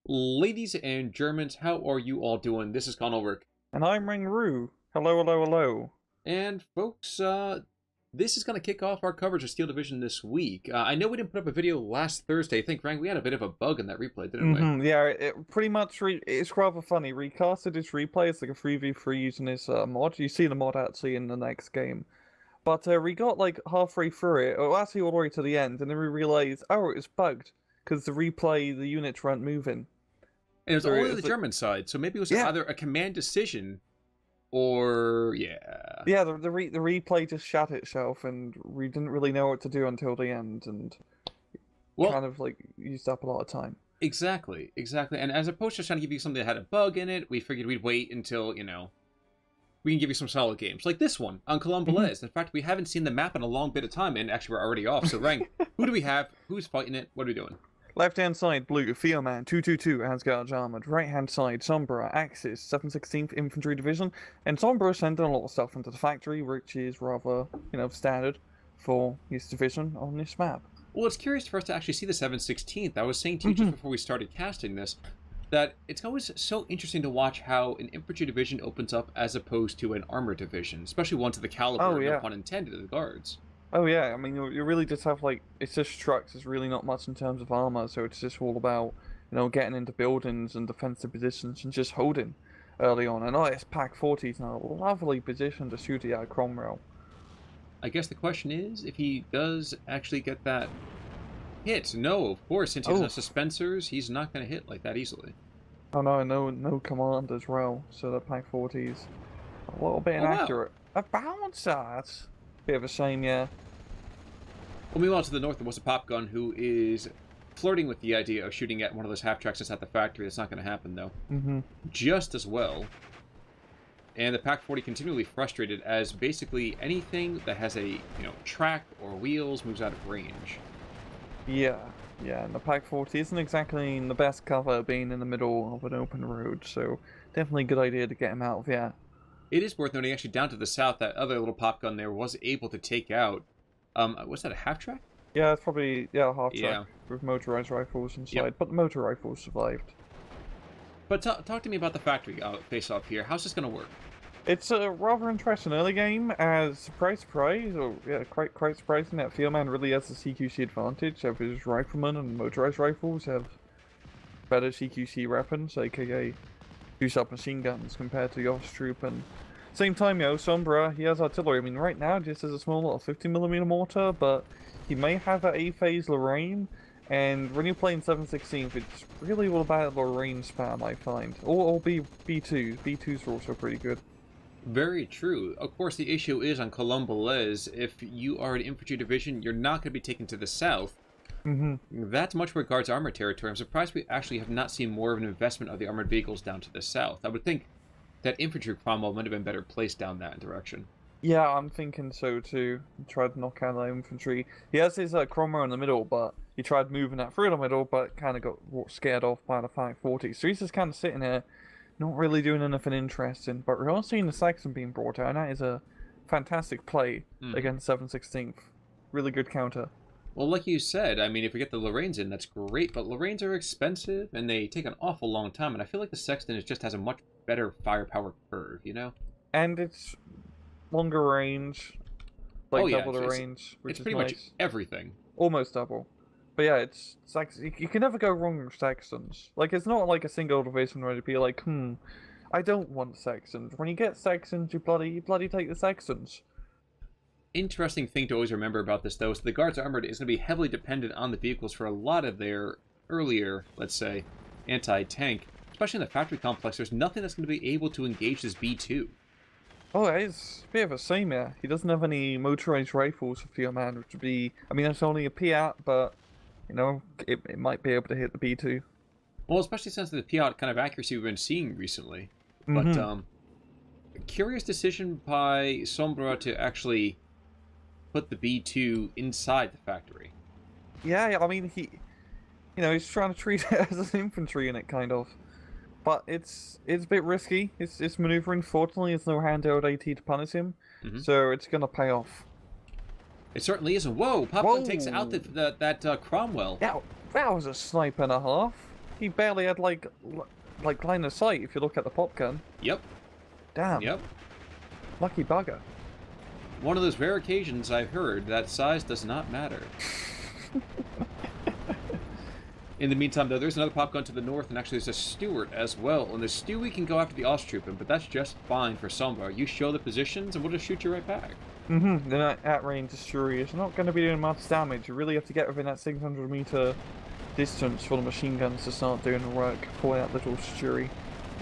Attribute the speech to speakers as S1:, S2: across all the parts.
S1: Ladies and Germans, how are you all doing? This is Collombelles.
S2: And I'm Ringru. Hello, hello, hello.
S1: And folks, this is going to kick off our coverage of Steel Division this week. I know we didn't put up a video last Thursday. I think, Frank, we had a bit of a bug in that replay, didn't we?
S2: Yeah, it pretty much it's rather funny. Recasted his replay. It's like a 3v3 using this mod. You see the mod actually in the next game. But we got like halfway through it, or actually all the way to the end, and then we realized, oh, it was bugged because the replay, the units weren't moving.
S1: And it was
S2: So
S1: only
S2: it's
S1: the
S2: like,
S1: German side, so maybe it was
S2: yeah,
S1: either a command decision or, yeah.
S2: yeah. The replay just shut itself, and we didn't really know what to do until the end, and
S1: Well,
S2: kind of like used up a lot of time.
S1: exactly. And as opposed to trying to give you something that had a bug in it, we figured we'd wait until, we can give you some solid games. Like this one, on Collombelles. In fact, we haven't seen the map in a long bit of time, and actually we're already off. So, Rank, who do we have? Who's fighting it? What are we doing?
S2: Left-hand side, blue, Theoman222, Asgard's armored. Right-hand side, Sombra, Axis, 716th Infantrie Division. And Sombra sending a lot of stuff into the factory, which is rather, standard for his division on this map.
S1: Well, it's curious for us to actually see the 716th. I was saying to you just before we started casting this, that it's always so interesting to watch how an infantry division opens up as opposed to an armored division, especially one to the caliber, no pun intended, of the guards.
S2: Oh yeah, I mean, you really just have, like, it's just trucks, there's really not much in terms of armor, so it's just all about, getting into buildings and defensive positions and just holding early on. And this Pack 40 is in a lovely position to shoot at Cromwell.
S1: I guess the question is, if he does actually get that hit. No, of course, since he doesn't have suspensors, he's not going to hit like that easily.
S2: Oh no, no command as well, so the Pack 40 is a little bit inaccurate. Wow. A bounce that! Bit of a shame, yeah.
S1: Well, meanwhile, to the north, there was a pop gun who is flirting with the idea of shooting at one of those half-tracks that's at the factory. That's not going to happen, though. Just as well. And the Pack 40 continually frustrated as basically anything that has a, track or wheels moves out of range.
S2: Yeah, and the Pack 40 isn't exactly in the best cover being in the middle of an open road, so definitely a good idea to get him out of there.
S1: It is worth noting, actually, down to the south, that other little pop gun there was able to take out, was that a half-track?
S2: Yeah, it's probably, a half-track with motorized rifles inside, but the motor rifles survived.
S1: But talk to me about the factory face-off here. How's this going to work?
S2: It's a rather interesting early game, as surprise, or quite surprising that Theoman really has the CQC advantage, of his riflemen and motorized rifles have better CQC weapons, aka two submachine guns compared to the Officer Troop, and same time, Sombra, he has artillery. I mean, right now, just as a small little 50mm mortar, but he may have an A-phase Lorraine, and when you're playing 716th, it's really all about Lorraine spam, I find. Or B2s. B2s are also pretty good.
S1: Very true. Of course, the issue is on Collombelles, if you are an infantry division, you're not going to be taken to the south. That's much more guards armored territory. I'm surprised we actually have not seen more of an investment of the armored vehicles down to the south. I would think that infantry Cromwell might have been better placed down that direction.
S2: Yeah, I'm thinking so too. He tried to knock out the infantry. He has his Cromwell in the middle, but he tried moving that through the middle, but kind of got scared off by the Pack 40. So he's just kind of sitting here, not really doing anything interesting. But we're all seeing the Saxon being brought out, and that is a fantastic play against 716th. Really good counter.
S1: Well, like you said, I mean, if we get the Lorraines in, that's great, but Lorraines are expensive, and they take an awful long time, and I feel like the Sexton just has a much better firepower curve,
S2: And it's longer range, like double the range, which is
S1: pretty much everything.
S2: Almost double. But yeah, it's you can never go wrong with Saxons. Like, it's not like a single division where it'd be like, I don't want Saxons. When you get Saxons, you bloody take the Saxons.
S1: Interesting thing to always remember about this, though, is the Guards Armored is going to be heavily dependent on the vehicles for a lot of their earlier, let's say, anti-tank. Especially in the factory complex, there's nothing that's going to be able to engage this B2.
S2: Oh, it's a bit of a shame, yeah. He doesn't have any motorized rifles for Theoman, which would be... I mean, that's only a Piat, but, it might be able to hit the B2.
S1: Well, especially since the Piat kind of accuracy we've been seeing recently. But, curious decision by Sombra to actually put the B2 inside the factory.
S2: Yeah, I mean, he's trying to treat it as an infantry unit, kind of. But it's a bit risky. It's maneuvering. Fortunately, there's no handheld AT to punish him, so it's gonna pay off.
S1: It certainly isn't. Whoa! Popgun takes out that Cromwell.
S2: Yeah, that was a snipe and a half. He barely had like line of sight if you look at the pop gun.
S1: Yep.
S2: Damn.
S1: Yep.
S2: Lucky bugger.
S1: One of those rare occasions I've heard that size does not matter. In the meantime, though, there's another pop gun to the north, and actually there's a Stuart as well. And the Stewie can go after the Osttroopen, but that's just fine for Sombra. You show the positions, and we'll just shoot you right back.
S2: Mm-hmm. Then at range, Destroyer is not going to be doing much damage. You really have to get within that 600-meter distance for the machine guns to start doing the work for that little Stewie.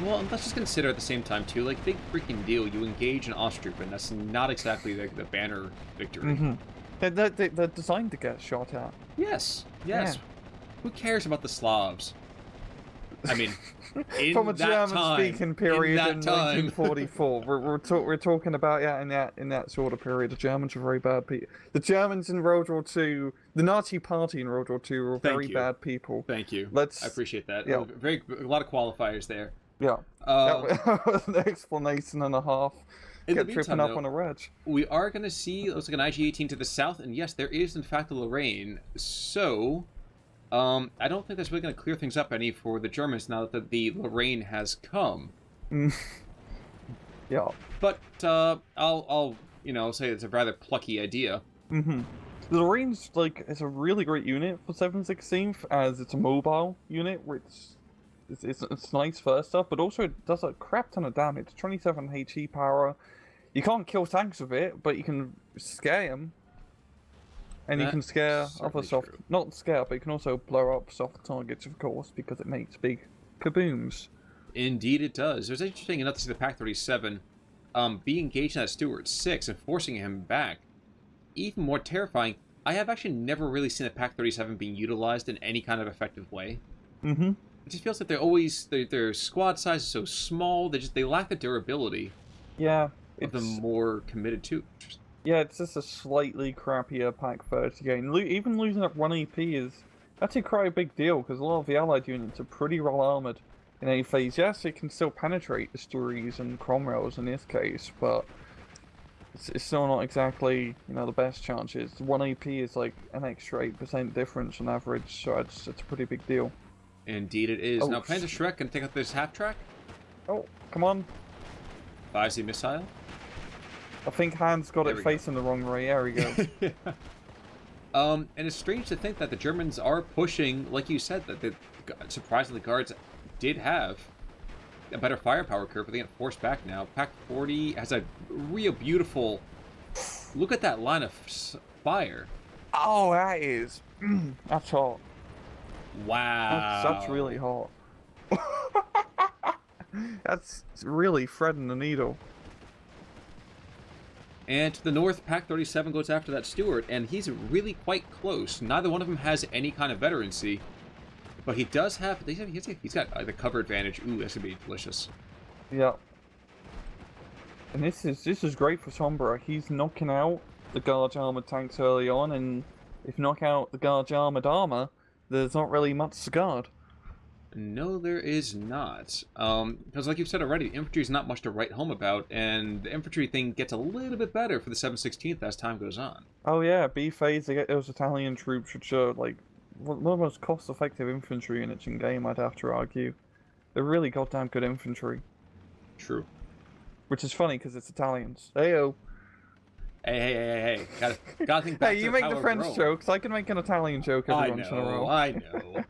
S1: Well, and let's just consider at the same time, too, like, big freaking deal. You engage an Osttroopen. That's not exactly the banner victory.
S2: Mm-hmm. They're designed to get shot at.
S1: Yes. Yes. Yeah. Who cares about the Slavs? I mean, in
S2: from a
S1: that
S2: German-speaking period in
S1: time.
S2: 1944, we're talking about in that sort of period. The Germans were very bad people. The Germans in World War II, the Nazi Party in World War II, were very bad people.
S1: Thank you. I appreciate that.
S2: Yeah.
S1: A lot of qualifiers there.
S2: Yeah. That was an explanation and a half. Get tripping up on a reg.
S1: We are going to see, looks like an IG-18 to the south, and yes, there is in fact a Lorraine. So, I don't think that's really going to clear things up any for the Germans now that the Lorraine has come.
S2: Yeah.
S1: But I'll say it's a rather plucky idea.
S2: Mm-hmm. The Lorraine's it's a really great unit for 716th as it's a mobile unit, which it's nice first up, but also it does a crap ton of damage. 27 HE power. You can't kill tanks with it, but you can scare them. And you can scare other soft... Not scare, but you can also blow up soft targets, of course, because it makes big kabooms.
S1: Indeed it does. It was interesting enough to see the Pak-37 be engaged in that Stuart 6 and forcing him back. Even more terrifying, I have actually never really seen a Pak-37 being utilized in any kind of effective way.
S2: Mm-hmm.
S1: It just feels like they're always... Their squad size is so small, they lack the durability.
S2: Yeah.
S1: Of the more committed to.
S2: Yeah, it's just a slightly crappier Pak-30 game. Even losing up 1 AP is actually quite a big deal, because a lot of the allied units are pretty well armoured in A phase. Yes, it can still penetrate the Stories and Cromwells in this case, but it's still not exactly, the best chances. 1 AP is like an extra 8% difference on average, so it's a pretty big deal.
S1: Indeed it is. Now, Panda Shrek can take out this half-track.
S2: Oh, come on.
S1: 5Z missile.
S2: I think Hans got it facing the wrong way. There we go.
S1: And it's strange to think that the Germans are pushing, like you said, that surprisingly Guards did have a better firepower curve, but they get forced back now. Pak-40 has a real beautiful... Look at that line of fire.
S2: Oh, that is... that's hot.
S1: Wow.
S2: That's really hot. That's really threading the needle.
S1: And to the north, Pak-37 goes after that Stuart, and he's really quite close. Neither one of them has any kind of veterancy, but he does have... He's got the cover advantage. Ooh, that's gonna be delicious.
S2: Yeah. And this is great for Sombra. He's knocking out the Guard armored tanks early on, and if you knock out the Guard armored armor, there's not really much to guard.
S1: No, there is not. Because like you've said already, the infantry is not much to write home about, and the infantry thing gets a little bit better for the 716th as time goes on.
S2: Oh yeah, B phase, they get those Italian troops, which are like one of the most cost-effective infantry units in game, I'd have to argue. They're really goddamn good infantry.
S1: True.
S2: Which is funny, because it's Italians. Heyo.
S1: Hey. Gotta think back
S2: hey, you make the French jokes, I can make an Italian joke every once in a row.
S1: I know.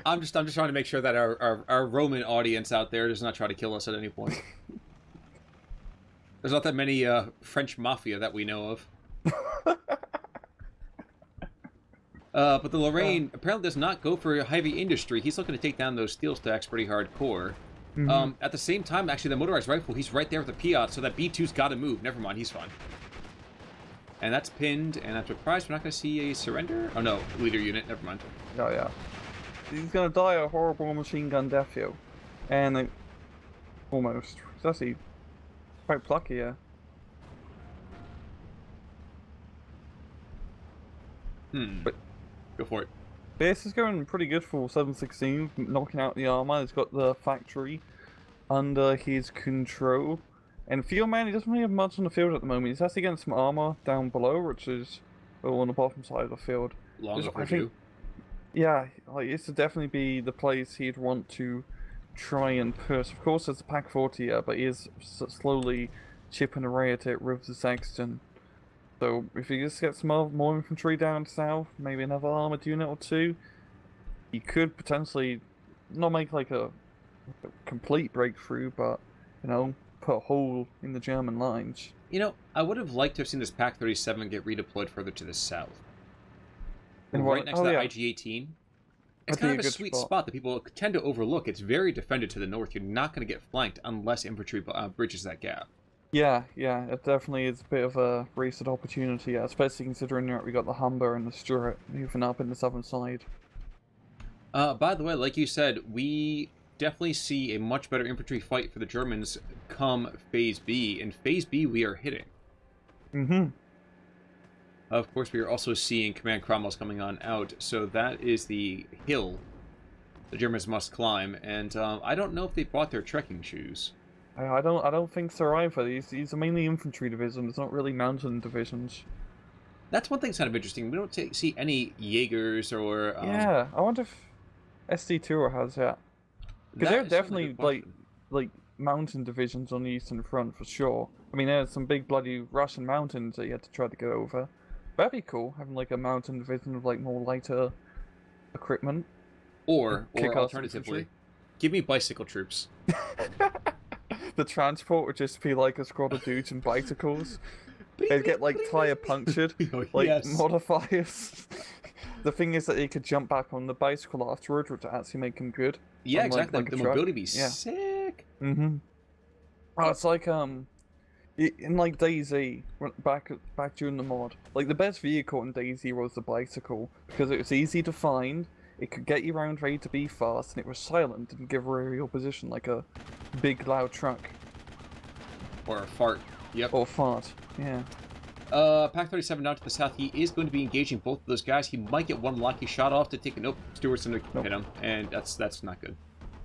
S1: I'm just trying to make sure that our Roman audience out there does not try to kill us at any point. There's not that many French mafia that we know of. But the Lorraine apparently does not go for heavy industry. He's looking to take down those steel stacks pretty hardcore. Mm-hmm. At the same time, actually, the motorized rifle, he's right there with the Piat, so that B2's got to move. Never mind, he's fine. And that's pinned, and I'm surprised we're not going to see a surrender. Oh no, leader unit, never mind.
S2: Oh yeah. He's gonna die a horrible machine gun death, yo. And almost. It's actually quite plucky, yeah.
S1: But go for it.
S2: This is going pretty good for 716, knocking out the armor. He's got the factory under his control. And Theoman, he doesn't really have much on the field at the moment. He's actually getting some armor down below, which is on the bottom side of the field.
S1: Long overdue.
S2: Yeah, like this would definitely be the place he'd want to try and push. Of course, there's a Pack 40 here, but he is slowly chipping away at it with the Sexton. So if he just gets more infantry down south, maybe another armored unit or two, he could potentially not make like a complete breakthrough, but put a hole in the German lines.
S1: I would have liked to have seen this Pack 37 get redeployed further to the south.
S2: And
S1: right next to that
S2: yeah.
S1: IG-18. It's kind of a sweet spot that people tend to overlook. It's very defended to the north. You're not going to get flanked unless infantry bridges that gap.
S2: Yeah, it definitely is a bit of a wasted opportunity, especially considering that we got the Humber and the Stuart moving up in the southern side.
S1: By the way, like you said, we definitely see a much better infantry fight for the Germans come Phase B. In Phase B, we are hitting.
S2: Mm-hmm.
S1: Of course, we are also seeing Command Cromwell's coming on out, so that is the hill the Germans must climb, and I don't know if they brought their trekking shoes.
S2: I don't think so either. These are mainly infantry divisions, not really mountain divisions.
S1: That's one thing that's kind of interesting. We don't see any Jaegers or...
S2: Yeah, I wonder if SD4 has that. Because they're definitely, like, mountain divisions on the Eastern Front, for sure. I mean, there's some big bloody Russian mountains that you had to try to get over. That'd be cool, having, like, a mountain division of, like, more lighter equipment.
S1: Or alternatively, give me bicycle troops.
S2: The transport would just be, like, a squad of dudes in bicycles. They'd get, like, tire punctured, like, modifiers. The thing is that he could jump back on the bicycle afterwards, which actually make him good.
S1: Yeah, exactly. Like the mobility be sick.
S2: Mm-hmm. Oh, it's like in like DayZ, back during the mod, like the best vehicle in DayZ was the bicycle because it was easy to find. It could get you around ready to be fast, and it was silent and give away your position like a big loud truck.
S1: Or a fart. Yep.
S2: Or fart. Yeah.
S1: Pack 37 down to the south. He is going to be engaging both of those guys. He might get one lucky shot off to take it. Nope, Stewart's going to hit him, and that's not good.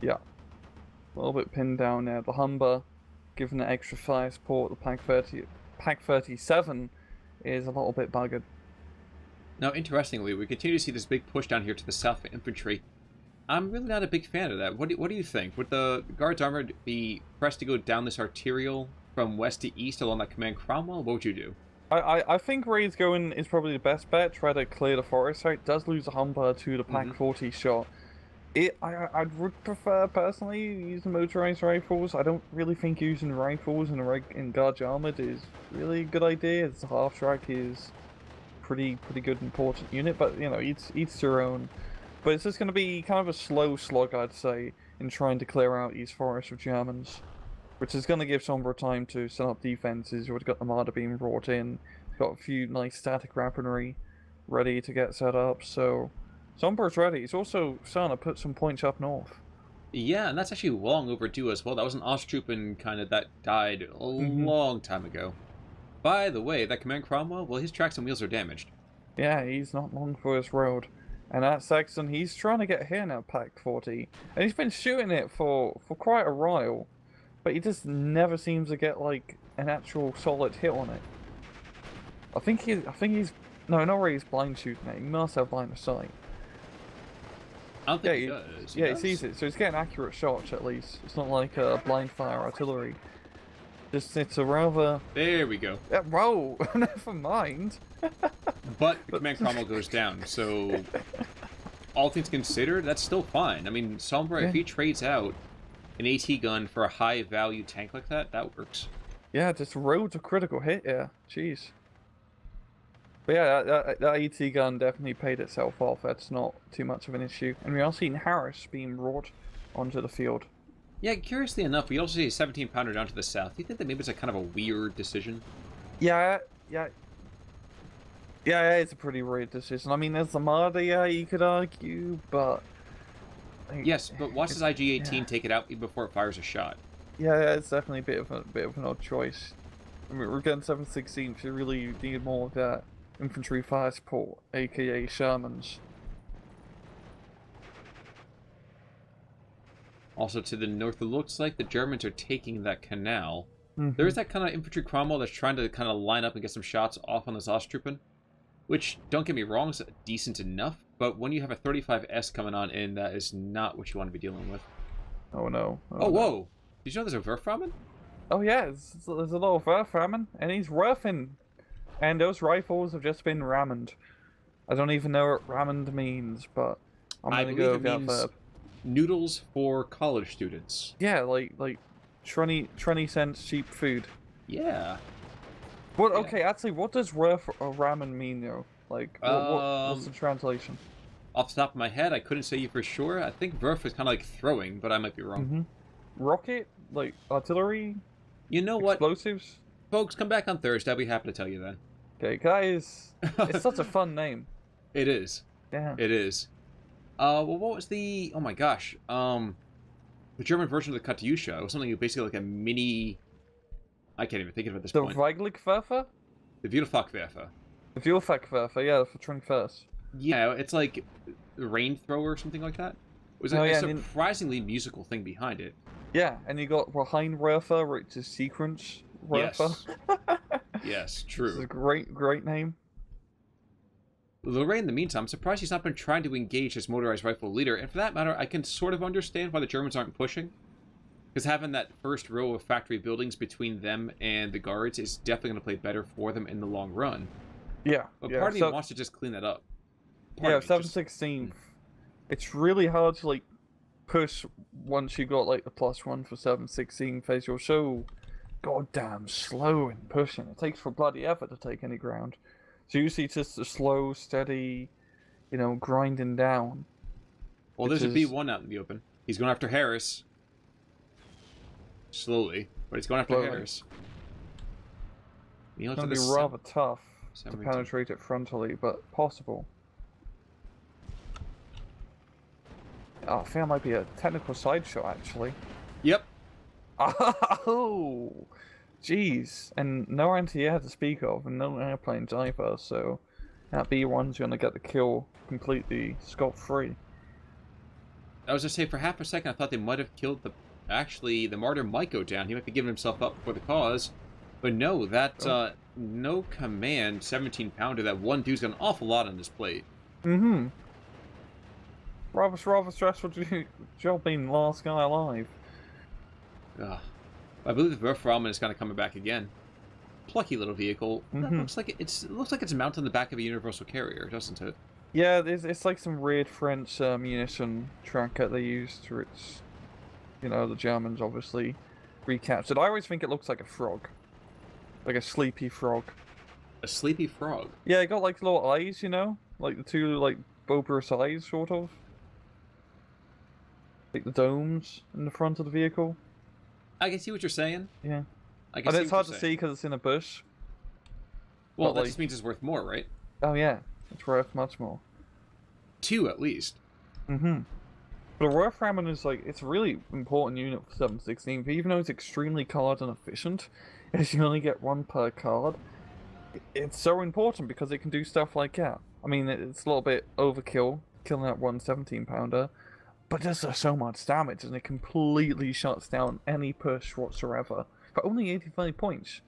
S2: Yeah. A little bit pinned down there. The Humber, given the extra fire support, the Pack 37 is a little bit buggered.
S1: Now, interestingly, we continue to see this big push down here to the south for infantry. I'm really not a big fan of that. What do you think? Would the Guards Armored be pressed to go down this arterial from west to east along that Command Cromwell? What would you do?
S2: I think where he's going is probably the best bet. Try to clear the forest out. Does lose a Humber to the Pack 40 shot. I would prefer, personally, using motorized rifles. I don't really think using rifles in Guards Armored is really a good idea. It's a half-track is pretty good important unit, but, each their own. But it's just going to be kind of a slow slog, I'd say, in trying to clear out these forests of Germans. Which is going to give Sombra time to set up defenses. We've got the Marder being brought in. We've got a few nice static weaponry ready to get set up, so Sombra's ready. He's also starting to put some points up north.
S1: Yeah, and that's actually long overdue as well. That was an Osttroopen kind of that died a long time ago. By the way, that Command Cromwell, well, his tracks and wheels are damaged.
S2: Yeah, he's not long for his road. And that Saxon, he's trying to get here now, Pack 40. And he's been shooting it for quite a while. But he just never seems to get, like, an actual solid hit on it. I think he's... No, not really he's blind shooting it. He must have line of sight.
S1: I don't think he does.
S2: He sees it, so he's getting accurate shots, at least. It's not like blind fire artillery. It's a rather...
S1: There we go.
S2: Whoa! Never mind.
S1: But Command Cromwell goes down, so... all things considered, that's still fine. I mean, Sombra, if he trades out an AT gun for a high-value tank like that, that works.
S2: Yeah, just road to critical hit, yeah. Jeez. But yeah, that AT gun definitely paid itself off. That's not too much of an issue. And we are seeing Harris being brought onto the field.
S1: Yeah, curiously enough, we also see a 17-pounder down to the south. Do you think that maybe it's a kind of a weird decision?
S2: Yeah, it's a pretty weird decision. I mean, there's the Marder, yeah, you could argue, but...
S1: Yes, but watch this IG-18 take it out even before it fires a shot.
S2: Yeah, it's definitely a bit of an odd choice. I mean, we're getting 716th, you really need more of that infantry fire support, aka Shermans.
S1: Also to the north, it looks like the Germans are taking that canal. There's that kind of infantry Cromwell that's trying to kind of line up and get some shots off on this Osttroopen. Which, don't get me wrong, is decent enough, But when you have a 35S coming on in, that is not what you want to be dealing with.
S2: Oh no.
S1: Oh, whoa! Did you know there's a Werframen?
S2: Oh yeah, there's a little Werframen, and he's Werfing. And those rifles have just been rammed. I don't even know what rammed means, but I'm gonna go with that verb.
S1: Noodles for college students.
S2: Yeah, like 20 cents cheap food.
S1: Yeah.
S2: What? Yeah. Okay, actually, what does ramen mean though? Like, what's the translation?
S1: Off the top of my head, I couldn't say you for sure. I think Verf is kind of like throwing, but I might be wrong.
S2: Rocket, like artillery.
S1: You know what?
S2: Explosives.
S1: Folks, come back on Thursday. I'll be happy to tell you then.
S2: Okay, guys. It's such a fun name.
S1: It is.
S2: Yeah.
S1: It is. Well, what was the... Oh my gosh. The German version of the Katyusha. It was something basically like a mini... I can't even think of it at this point.
S2: The Weigligwerfer?
S1: The Vielfachwerfer.
S2: The Vielfachwerfer, yeah, for trying first.
S1: Yeah, it's like the rain thrower or something like that. It was a surprisingly musical thing behind it.
S2: Yeah, and you got Rheinwerfer, which is sequence Werfer.
S1: Yes. Yes, true.
S2: It's a great name.
S1: Lorraine, in the meantime, I'm surprised he's not been trying to engage his motorized rifle leader, and for that matter, I can sort of understand why the Germans aren't pushing. Because having that first row of factory buildings between them and the guards is definitely going to play better for them in the long run.
S2: Yeah.
S1: But part of me wants to just clean that up.
S2: Yeah, 716th. It's really hard to, like, push once you got, like, the +1 for 716th, as you're so goddamn slow in pushing. It takes for bloody effort to take any ground. So usually it's just a slow, steady, you know, grinding down.
S1: Well, there's a B1 out in the open. He's going after Harris. Slowly, but he's going after Harris.
S2: It's going to be rather tough to penetrate it frontally, but possible. Oh, I think that might be a technical sideshow, actually.
S1: Yep.
S2: Oh, jeez. And no anti-air to speak of, and no airplanes either, so that B1's going to get the kill completely scot-free.
S1: I was going to say, for half a second, I thought they might have killed the... Actually, the martyr might go down. He might be giving himself up for the cause. But no, that no command 17-pounder, that one dude's got an awful lot on his plate.
S2: Mm-hmm. Rather stressful job being the last guy alive.
S1: I believe the Werframen is kind of coming back again. Plucky little vehicle. That looks like it looks like it's mounted on the back of a universal carrier, doesn't it?
S2: Yeah, it's like some weird French munition tracker they used for its... You know, the Germans obviously recaptured. I always think it looks like a frog. Like a sleepy frog.
S1: A sleepy frog?
S2: Yeah, it got like little eyes, you know? Like the two, like, bulbous eyes, sort of. Like the domes in the front of the vehicle.
S1: I can see what you're saying.
S2: Yeah. And it's hard to see because it's in a bush.
S1: Well, that just means it's worth more, right?
S2: Oh yeah, it's worth much more.
S1: 2 at least.
S2: Mm-hmm. But a Werframen is like, it's a really important unit for 716, even though it's extremely card inefficient, as you only get 1 per card. It's so important because it can do stuff like that. I mean, it's a little bit overkill, killing that 1 17-pounder, but it does so much damage, and it completely shuts down any push whatsoever. For only 85 points.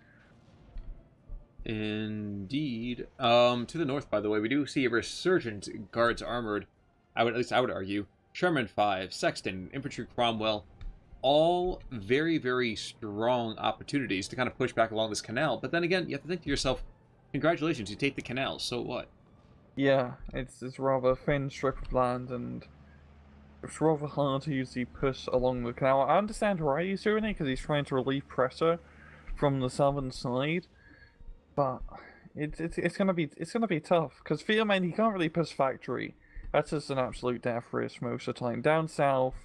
S1: Indeed. To the north, by the way, we do see a resurgent guards armored. At least I would argue. Sherman 5, Sexton, Infantry Cromwell, all very, very strong opportunities to kind of push back along this canal. But then again, you have to think to yourself, congratulations, you take the canal, so what?
S2: Yeah, it's rather thin strip of land, and it's rather hard to usually push along the canal. I understand why he's doing it, because he's trying to relieve pressure from the southern side, but it's gonna be tough, because Theoman, he can't really push factory. That's just an absolute death risk most of the time. Down south,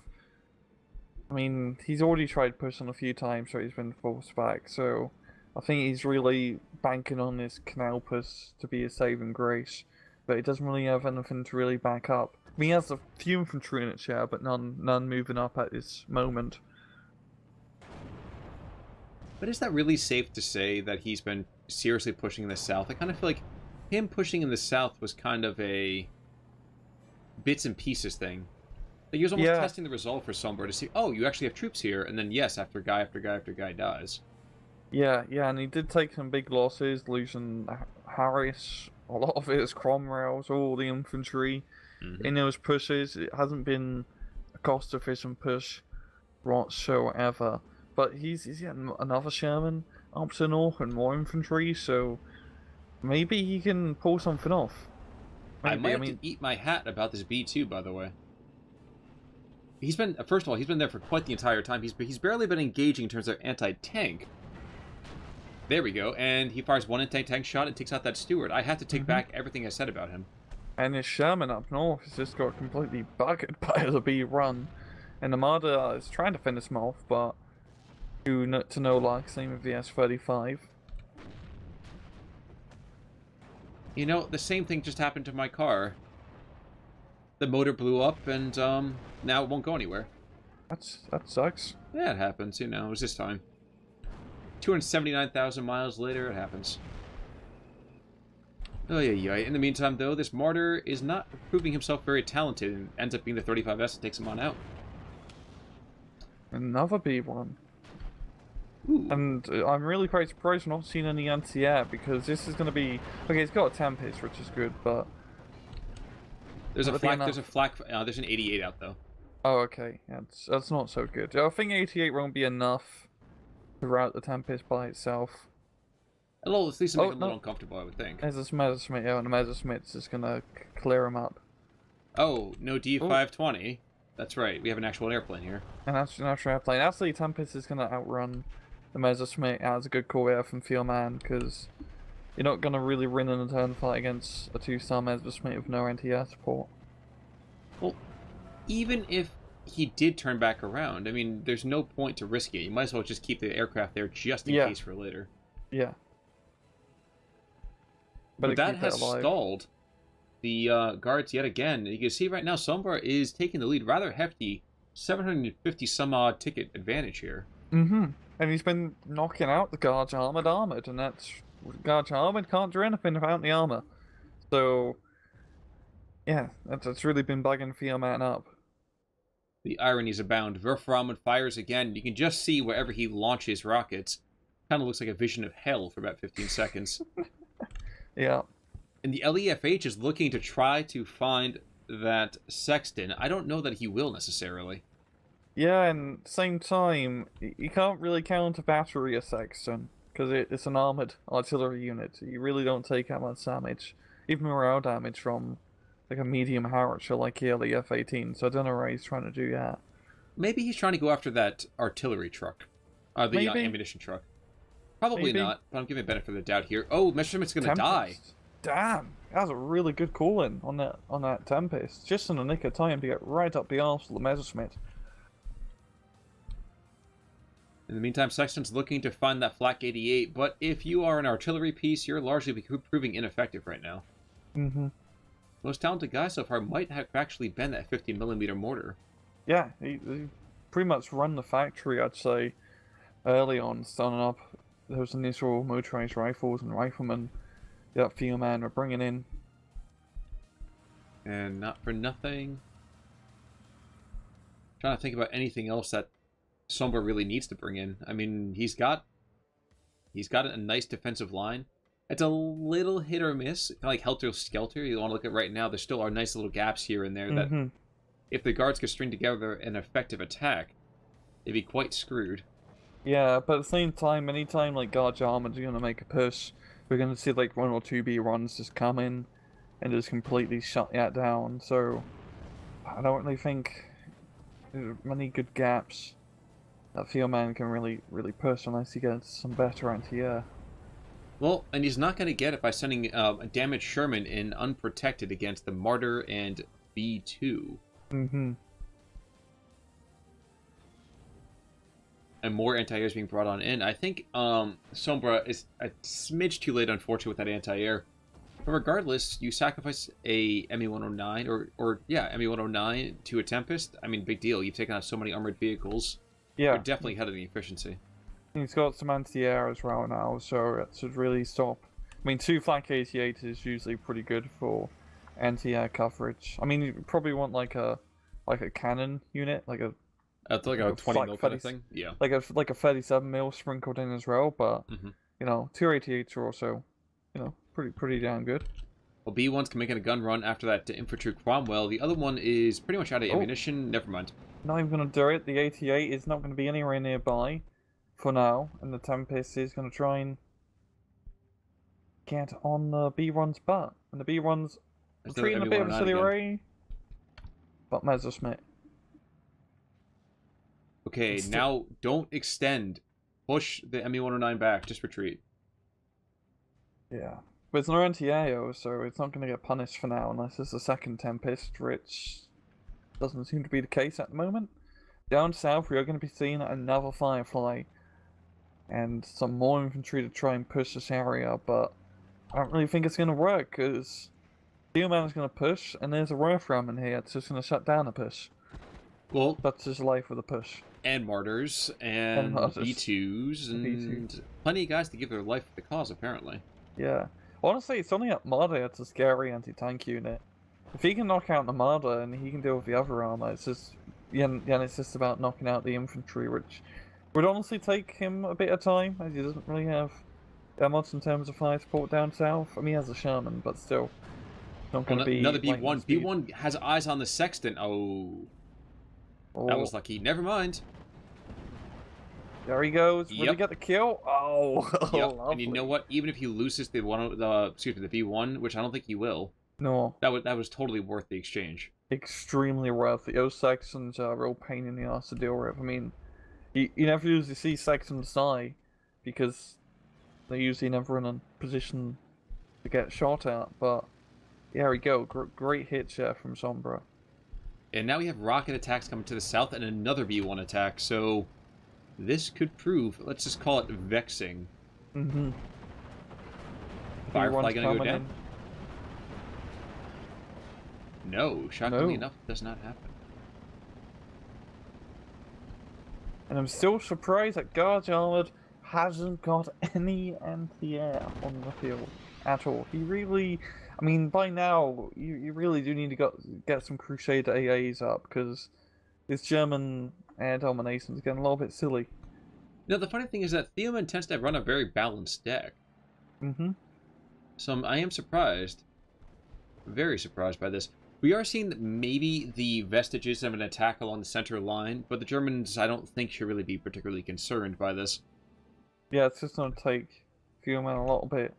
S2: I mean, he's already tried pushing a few times, so he's been forced back. So I think he's really banking on this canal push to be a saving grace. But he doesn't really have anything to really back up. I mean, he has a few infantry in its share, but none moving up at this moment.
S1: But is that really safe to say that he's been seriously pushing in the south? I kind of feel like him pushing in the south was kind of a bits and pieces thing. Like he was almost testing the resolve for Sombra to see, oh, you actually have troops here, and then yes, after guy after guy after guy dies.
S2: Yeah, and he did take some big losses, losing Harris, a lot of his Cromwells, all the infantry. in those pushes. It hasn't been a cost-efficient push whatsoever. But he's getting another Sherman up to the north and more infantry, so maybe he can pull something off. Maybe.
S1: I might have to eat my hat about this B2, by the way. He's been, first of all, he's been there for quite the entire time. He's barely been engaging in terms of anti-tank. There we go, and he fires one anti-tank shot and takes out that Stewart. I have to take back everything I said about him.
S2: And his Sherman up north has just got completely buggered by the B run. And the Marder is trying to finish him off, but to no luck, same with the S35.
S1: You know, the same thing just happened to my car. The motor blew up, and now it won't go anywhere.
S2: That sucks.
S1: Yeah, it happens, you know, it was this time. 279,000 miles later, it happens. Oh, yeah. In the meantime, though, this Martyr is not proving himself very talented and ends up being the 35S that takes him on out.
S2: Another B1.
S1: Ooh.
S2: And I'm really quite surprised we're not seeing any anti-air, because this is going to be... Okay, it's got a Tempest, which is good, but...
S1: There's an 88 out, though.
S2: Oh, okay. Yeah, that's not so good. I think 88 won't be enough to route the Tempest by itself.
S1: It'll at least make it a little uncomfortable, I would think.
S2: There's this Messerschmitt, yeah, and the Messerschmitt's just going to clear him up.
S1: Oh, no D520. That's right, we have an actual airplane here.
S2: And that's an actual airplane. Actually, Tempest is going to outrun the Messerschmitt as a good call there from Theoman, because you're not going to really win in a turn fight against a 2-star Messerschmitt with no anti-air support.
S1: Well, even if he did turn back around, I mean, there's no point to risk it. You might as well just keep the aircraft there just in case for later.
S2: Yeah.
S1: But that has stalled the guards yet again. You can see right now Sombra is taking the lead, rather hefty, 750 some odd ticket advantage here.
S2: And he's been knocking out the guards armored, and that's guards armored can't do anything without the armor. So yeah, that's really been bugging Theoman up.
S1: The ironies abound. Verframen fires again. You can just see wherever he launches rockets. Kind of looks like a vision of hell for about 15 seconds.
S2: Yeah.
S1: And the LEFH is looking to try to find that Sexton. I don't know that he will necessarily.
S2: Yeah, and same time, you can't really counter battery a Sexton, because it's an armored artillery unit. You really don't take that much damage. Even morale damage from like a medium howitzer like the LEF-18, so I don't know why he's trying to do that.
S1: Maybe he's trying to go after that artillery truck. The ammunition truck. Probably not, but I'm giving a benefit of the doubt here. Oh, Messerschmitt's gonna die.
S2: Damn, that was a really good call-in on that Tempest. Just in the nick of time to get right up the arse of the Messerschmitt.
S1: In the meantime, Sexton's looking to find that Flak 88, but if you are an artillery piece, you're largely proving ineffective right now. Most talented guy so far might have actually been that 50mm mortar.
S2: Yeah, he pretty much run the factory, I'd say, early on, starting up those initial motorized rifles and riflemen that Theoman were bringing in.
S1: And not for nothing, trying to think about anything else that Sombra really needs to bring in. I mean, he's got a nice defensive line. It's a little hit or miss, kind of like helter-skelter. You want to look at right now, there still are nice little gaps here and there that if the guards could string together an effective attack, they'd be quite screwed.
S2: Yeah, but at the same time, anytime like guards armored are going to make a push, we're going to see like 1 or 2 B runs just come in and just completely shut that down. So I don't really think there's many good gaps that Theoman can really push unless he gets some better anti-air.
S1: Well, and he's not going to get it by sending a damaged Sherman in unprotected against the Martyr and B2. And more anti-airs being brought on in. I think Sombra is a smidge too late, unfortunately, with that anti-air. But regardless, you sacrifice a ME-109, or ME-109 to a Tempest. I mean, big deal. You've taken out so many armored vehicles.
S2: Yeah.
S1: You're definitely ahead of the efficiency.
S2: He's got some anti-air as well now, so it should really stop. I mean, 2 Flak 88 is usually pretty good for anti-air coverage. I mean, you probably want like a cannon unit, like a
S1: 20mm kind of thing. Yeah.
S2: Like a 37mm sprinkled in as well, but you know, 288s are also, you know, pretty damn good.
S1: Well, B1's making a gun run after that to infantry Cromwell. The other one is pretty much out of ammunition. Never mind.
S2: Not even going to do it. The 88 is not going to be anywhere nearby for now. And the Tempest is going to try and get on the B1's butt. And the B1's retreating a bit of a silly way. But Messerschmitt.
S1: Okay, now don't extend. Push the ME-109 back. Just retreat.
S2: Yeah. But it's an anti-AO, so it's not going to get punished for now unless it's a second Tempest, which doesn't seem to be the case at the moment. Down south, we are going to be seeing another Firefly and some more infantry to try and push this area, but I don't really think it's going to work because Theoman is going to push, and there's a Wolfram here. It's just going to shut down a push.
S1: Well,
S2: that's his life with a push.
S1: And martyrs, and B2s, and plenty of guys to give their life for the cause, apparently.
S2: Yeah. Honestly, it's only at Marder it's a scary anti-tank unit. If he can knock out the Marder and he can deal with the other armor, it's just it's just about knocking out the infantry, which would honestly take him a bit of time, as he doesn't really have that much in terms of fire support down south. I mean, he has a Sherman, but still, not going to be
S1: another B1. B1 has eyes on the Sexton. Oh, that was lucky. Never mind.
S2: There he goes. Will he get the kill? Oh,
S1: yep. And you know what? Even if he loses the V1, which I don't think he will.
S2: No.
S1: That was totally worth the exchange.
S2: Extremely worth it. Those Saxons are a real pain in the ass to deal with. I mean, you never usually see Saxons die because they're usually never in a position to get shot at. But there we go. Great hit share from Sombra.
S1: And now we have rocket attacks coming to the south and another V1 attack. So this could prove, let's just call it vexing.
S2: Mm-hmm.
S1: Firefly gonna go down? No, shockingly enough, it does not happen.
S2: And I'm still surprised that Guards Armored hasn't got any anti-air on the field at all. He really, I mean, by now, you really do need to get some Crusader AAs up, because this German air domination is getting a little bit silly.
S1: No, the funny thing is that Theoman tends to run a very balanced deck.
S2: Mm-hmm.
S1: So I am surprised, very surprised by this. We are seeing maybe the vestiges of an attack along the center line, but the Germans, I don't think, should really be particularly concerned by this.
S2: Yeah, it's just going to take Theoman a little bit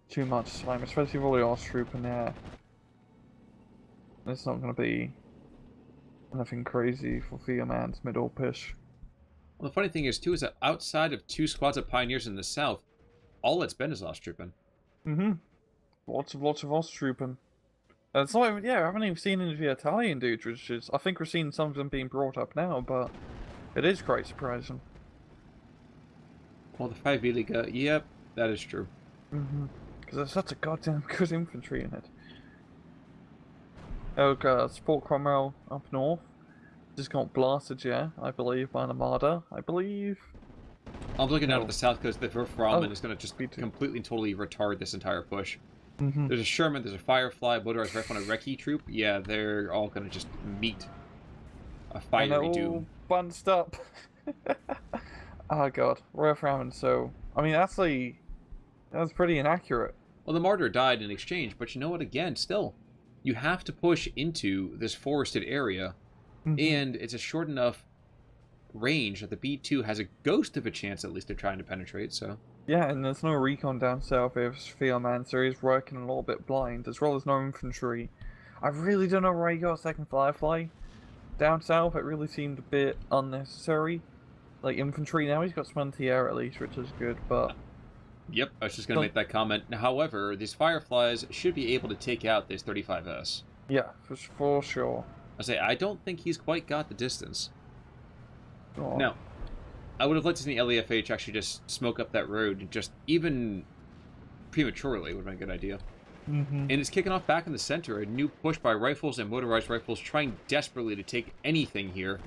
S2: too much time, especially with all the Osttroop in there. It's not going to be nothing crazy for Theoman's middle push.
S1: Well, the funny thing is, too, is that outside of 2 squads of Pioneers in the south, all it's been is Osttrooping.
S2: Mm-hmm. Lots of Osttrooping. It's like, yeah, I haven't even seen any of the Italian dudes, which is, I think we're seeing some of them being brought up now, but it is quite surprising.
S1: Well, the Freiwillige, yep, that is true.
S2: Mm-hmm. Because there's such a goddamn good infantry in it. Okay, support Cromwell up north. Just got blasted, yeah, I believe, by an Armada, I believe.
S1: I'm looking out at the south because the Verframen is going to just completely and totally retard this entire push.
S2: Mm-hmm.
S1: There's a Sherman, there's a Firefly, motorized rifle, and a Recce troop. Yeah, they're all going to just meet a fiery doom.
S2: Bunched up. Oh god, Wolfram. So, I mean, actually, that was pretty inaccurate.
S1: Well, the Martyr died in exchange, but you know what? Again, still, you have to push into this forested area, and it's a short enough range that the B2 has a ghost of a chance, at least, of trying to penetrate. So.
S2: Yeah, and there's no recon down south if Theoman, so he's working a little bit blind, as well as no infantry. I really don't know why he got a second Firefly. Down south, it really seemed a bit unnecessary. Like, infantry, now he's got some anti-air at least, which is good, but...
S1: Yep, I was just going to make that comment. However, these Fireflies should be able to take out this 35S.
S2: Yeah, for sure.
S1: I don't think he's quite got the distance.
S2: Oh.
S1: Now, I would have liked to see the LEFH actually just smoke up that road, just even prematurely would have been a good idea. And it's kicking off back in the center, a new push by rifles and motorized rifles, trying desperately to take anything here.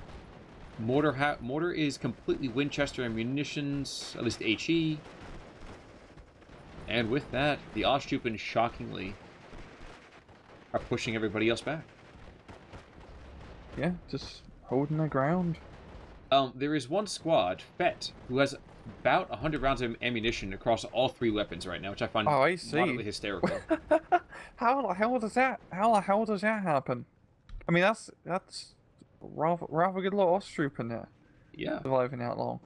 S1: Mortar is completely Winchester and munitions, at least HE. And with that, the Osttroopers shockingly are pushing everybody else back.
S2: Yeah, just holding their ground.
S1: There is one squad, Fett, who has about 100 rounds of ammunition across all 3 weapons right now, which I find
S2: Oh, I see.
S1: moderately hysterical.
S2: How the hell does that? How the hell does that happen? I mean, that's rather good little Ostrooper in there.
S1: Yeah.
S2: Surviving that long.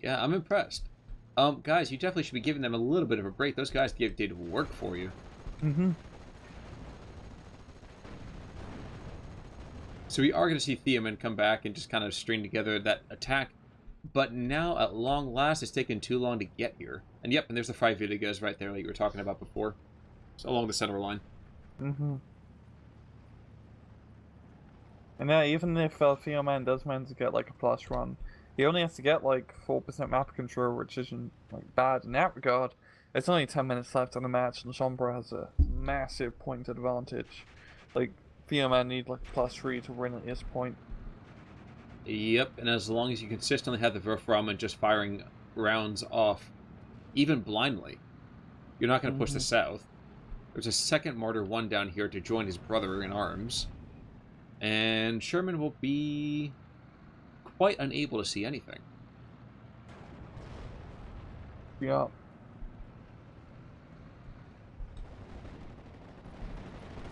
S1: Yeah, I'm impressed. Guys, you definitely should be giving them a little bit of a break. Those guys did work for you.
S2: Mm-hmm.
S1: So we are going to see Theoman come back and just kind of string together that attack. But now, at long last, it's taken too long to get here. And yep, and there's the 5 Vidigas right there like you were talking about before. So along the center line.
S2: Mm-hmm. And yeah, even if Theoman does manage to get like a plus run, he only has to get like 4% map control, which isn't like bad in that regard. It's only 10 minutes left in the match, and Sombra has a massive point advantage. Like, Theoman need like a +3 to win at this point.
S1: Yep, and as long as you consistently have the Verframen just firing rounds off, even blindly, you're not going to push the south. There's a second Martyr 1 down here to join his brother in arms. And Sherman will be quite unable to see anything.
S2: Yeah.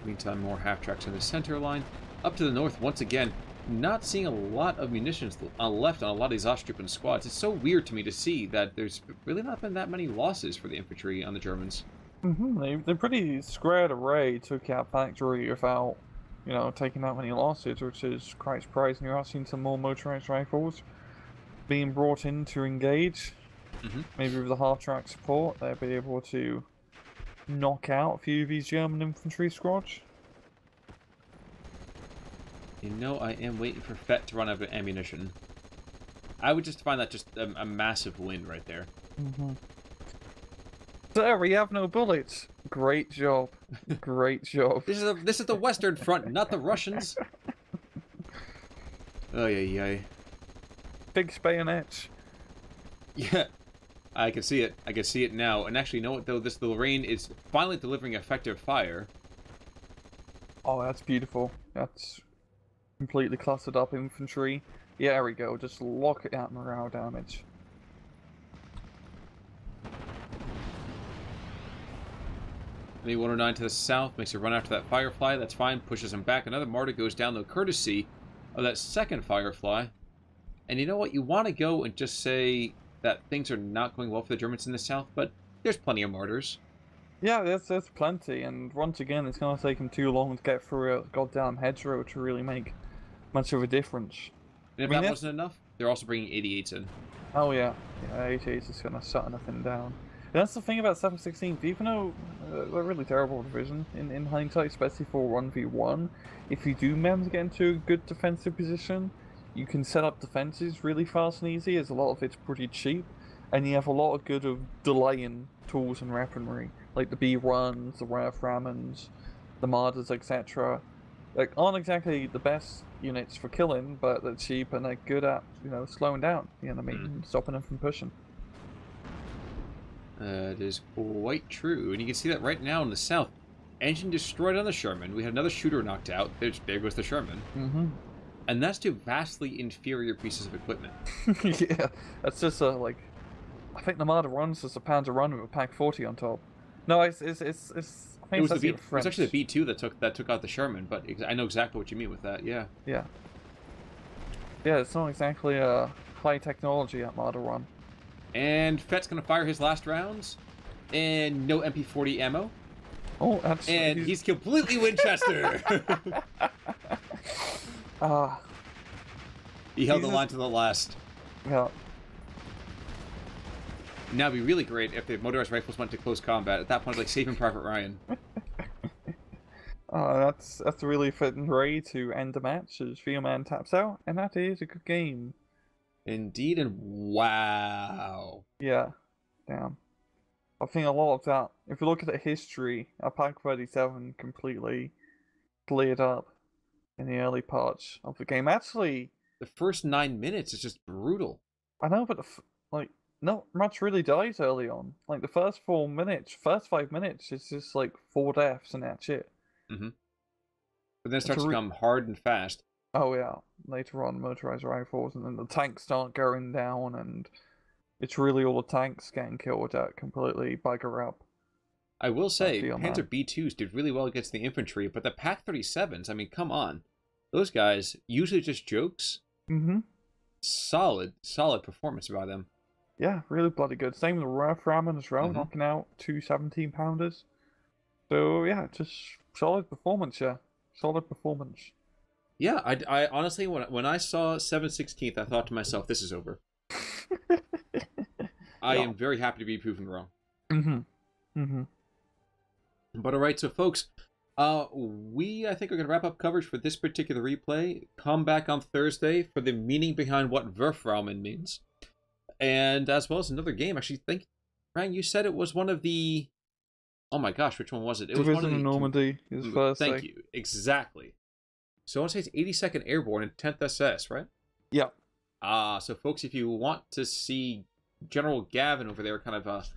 S1: Meantime, more half-tracks in the center line. Up to the north, once again, not seeing a lot of munitions left on a lot of these Ostroupen squads. It's so weird to me to see that there's really not been that many losses for the infantry on the Germans.
S2: They're pretty squared away, took out factory without, taking that many losses, which is quite surprising. You are seeing some more motorized rifles being brought in to engage. Maybe with the half-track support, they'll be able to knock out a few of these German infantry squads.
S1: You know, I am waiting for Fett to run out of ammunition. I would just find that just a massive win right there.
S2: Sir, we have no bullets. Great job. Great job.
S1: This is the Western Front, not the Russians. Oh yeah.
S2: Big bayonets.
S1: Yeah, I can see it. I can see it now. And actually, you know what though? The Lorraine is finally delivering effective fire.
S2: Oh, that's beautiful. That's completely clustered up infantry. Yeah, there we go. Just lock it at morale damage.
S1: The 109 to the south makes a run after that Firefly. That's fine. Pushes him back. Another Martyr goes down, though, courtesy of that second Firefly. And you know what? You want to go and just say that things are not going well for the Germans in the south, but there's plenty of Martyrs.
S2: Yeah, there's plenty. And once again, it's going to take them too long to get through a goddamn hedgerow to really make much of a difference.
S1: And if that wasn't enough, they're also bringing 88s in.
S2: Oh, yeah. Yeah, 88s is going to shut anything down. And that's the thing about 716th, even though they're a really terrible division in hindsight, especially for 1v1, if you do manage to get into a good defensive position, you can set up defenses really fast and easy, as a lot of it's pretty cheap, and you have a lot of good of delaying tools and weaponry, like the B1s, the Werframens, the Martyrs, etc. Like, aren't exactly the best units for killing, but they're cheap and they're good at, slowing down the enemy and stopping them from pushing.
S1: That is quite true, and you can see that right now in the south. Engine destroyed on the Sherman. We have another shooter knocked out. There goes the Sherman. And that's two vastly inferior pieces of equipment.
S2: Yeah, that's just I think the Martyr runs just a Panzer run with a Pack 40 on top. No, I think
S1: it was actually the B2 that took out the Sherman, but I know exactly what you mean with that. Yeah.
S2: Yeah, it's not exactly high technology at Martyr run.
S1: And Fett's gonna fire his last rounds, and no MP40 ammo.
S2: Oh, that's...
S1: And he's completely Winchester! He held the line to the last.
S2: Yeah.
S1: Now it'd be really great if the motorized rifles went to close combat. At that point, like Saving Private Ryan.
S2: That's a really fitting way to end the match as Theoman taps out, and that is a good game.
S1: Indeed, and wow.
S2: Yeah, damn. I think a lot of that, if you look at the history, Pack 37 completely cleared up in the early parts of the game. Actually,
S1: the first 9 minutes is just brutal.
S2: I know, but not much really dies early on. Like the first 5 minutes, it's just like 4 deaths and that's it.
S1: But then it starts to become hard and fast.
S2: Oh yeah, later on motorized rifles, and then the tanks start going down, and It's really all the tanks getting killed that completely bugger up.
S1: I will say,
S2: Theoman.
S1: Panzer B2s did really well against the infantry, but the Pak 37s, I mean, come on. Those guys, usually just jokes.
S2: Mm-hmm.
S1: Solid performance by them.
S2: Yeah, really bloody good. Same with the Rough Ramming as well, knocking out 2 17-pounders. So, yeah, just solid performance, yeah. Solid performance.
S1: Yeah, I honestly, when I saw 716th, I thought to myself, this is over. I am very happy to be proven wrong. But alright, so folks, we, I think, are going to wrap up coverage for this particular replay. Come back on Thursday for the meaning behind what Werfraum means. And as well as another game. Actually, Rang, you said it was one of the... Oh my gosh, which one was it? It was one of the...
S2: Normandy is first.
S1: Thank you. Exactly. So I want to say it's 82nd Airborne and 10th SS, right?
S2: Yeah.
S1: So folks, if you want to see General Gavin over there kind of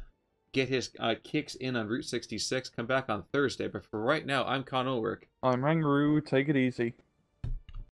S1: get his kicks in on Route 66, come back on Thursday. But for right now, I'm Con Ulrich.
S2: I'm Rangaroo. Take it easy.